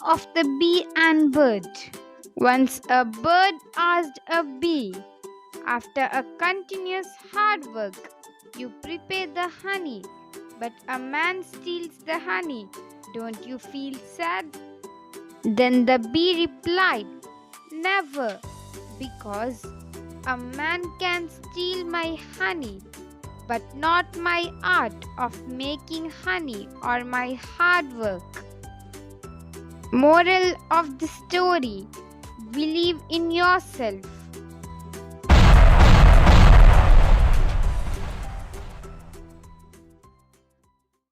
of the bee and bird. Once a bird asked a bee, after a continuous hard work, you prepare the honey, but a man steals the honey. Don't you feel sad? Then the bee replied, never, because a man can steal my honey, but not my art of making honey or my hard work. Moral of the story: believe in yourself,